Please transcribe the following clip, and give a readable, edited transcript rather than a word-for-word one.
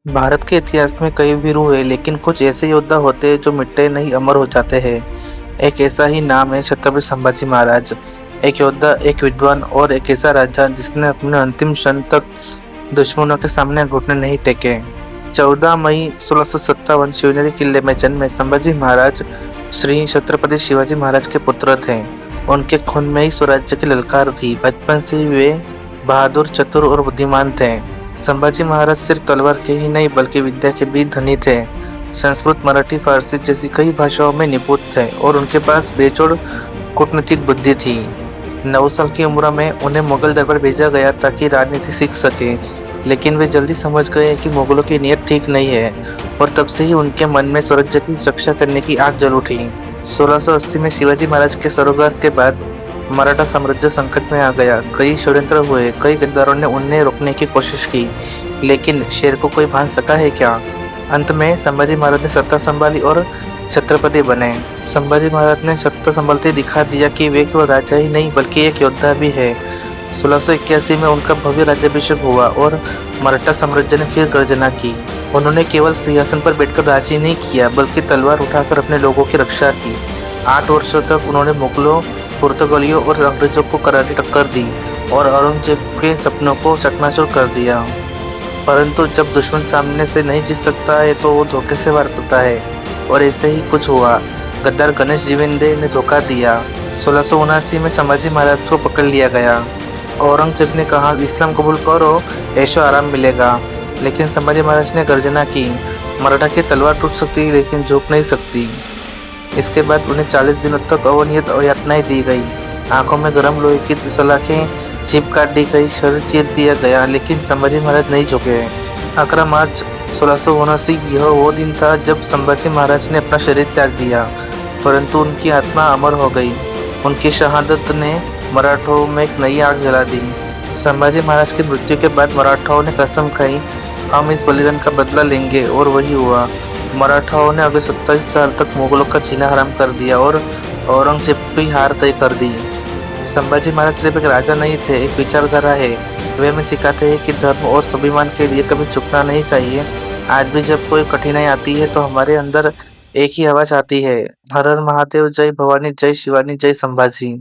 भारत के इतिहास में कई वीर हुए, लेकिन कुछ ऐसे योद्धा होते हैं जो मिटते नहीं, अमर हो जाते हैं। एक ऐसा ही नाम है छत्रपति संभाजी महाराज। एक योद्धा, एक विद्वान और एक ऐसा राजा जिसने अपने अंतिम क्षण तक दुश्मनों के सामने घुटने नहीं टेके। 14 मई 1657 शिवनेरी किले में जन्मे संभाजी महाराज श्री छत्रपति शिवाजी महाराज के पुत्र थे। उनके खून में ही स्वराज्य की ललकार थी। बचपन से ही वे बहादुर, चतुर और बुद्धिमान थे। संभाजी महाराज सिर्फ तलवार के ही नहीं बल्कि विद्या के भी धनी थे। संस्कृत, मराठी, फारसी जैसी कई भाषाओं में निपुण थे और उनके पास बेजोड़ कूटनीतिक बुद्धि थी। 9 साल की उम्र में उन्हें मुगल दरबार भेजा गया ताकि राजनीति सीख सके, लेकिन वे जल्दी समझ गए कि मुगलों की नीयत ठीक नहीं है और तब से ही उनके मन में स्वराज्य की रक्षा करने की आग जल उठी। 1680 में शिवाजी महाराज के स्वर्गवास के बाद मराठा साम्राज्य संकट में आ गया। कई षड्यंत्र हुए, कई गद्दारों ने उन्हें रोकने की कोशिश की, लेकिन शेर को कोई बांध सका है क्या? अंत में संभाजी महाराज ने सत्ता संभाली और छत्रपति बने। संभाजी महाराज ने सत्ता संभालते दिखा दिया कि वे केवल राजा ही नहीं बल्कि एक योद्धा भी है। 1681 में उनका भव्य राज्याभिषेक हुआ और मराठा साम्राज्य ने फिर गर्जना की। उन्होंने केवल सिंहासन पर बैठकर राज ही नहीं किया बल्कि तलवार उठाकर अपने लोगों की रक्षा की। 8 वर्षों तक उन्होंने मुगलों, पुर्तगालियों और अंग्रेजों को करारी टक्कर दी और औरंगजेब के सपनों को चकनाचूर कर दिया। परंतु जब दुश्मन सामने से नहीं जीत सकता है तो वो धोखे से वार करता है, और ऐसे ही कुछ हुआ। गद्दार गणेश जीविंदे ने धोखा दिया। 1679 में संभाजी महाराज को पकड़ लिया गया। औरंगजेब ने कहा, इस्लाम कबूल करो, ऐशो आराम मिलेगा। लेकिन संभाजी महाराज ने गर्जना की, मराठा की तलवार टूट सकती है लेकिन झुक नहीं सकती। इसके बाद उन्हें 40 दिनों तक अवनियत यातनाएं दी गई। आंखों में गर्म लोहे की सलाखें जीभ काट दी गई, शरीर चीर दिया गया, लेकिन संभाजी महाराज नहीं झुके। 11 मार्च 1679 यह वो दिन था जब संभाजी महाराज ने अपना शरीर त्याग दिया, परंतु उनकी आत्मा अमर हो गई। उनकी शहादत ने मराठों में एक नई आग जला दी। संभाजी महाराज की मृत्यु के बाद मराठाओं ने कसम खाई, हम इस बलिदान का बदला लेंगे, और वही हुआ। मराठाओं ने अगले 27 साल तक मुगलों का जीना हराम कर दिया और औरंगजेब की हार तय कर दी। संभाजी महाराज सिर्फ एक राजा नहीं थे, एक विचारधारा है। वे हमें सिखाते हैं कि धर्म और स्वाभिमान के लिए कभी झुकना नहीं चाहिए। आज भी जब कोई कठिनाई आती है तो हमारे अंदर एक ही आवाज आती है, हर हर महादेव, जय भवानी, जय शिवानी, जय संभाजी।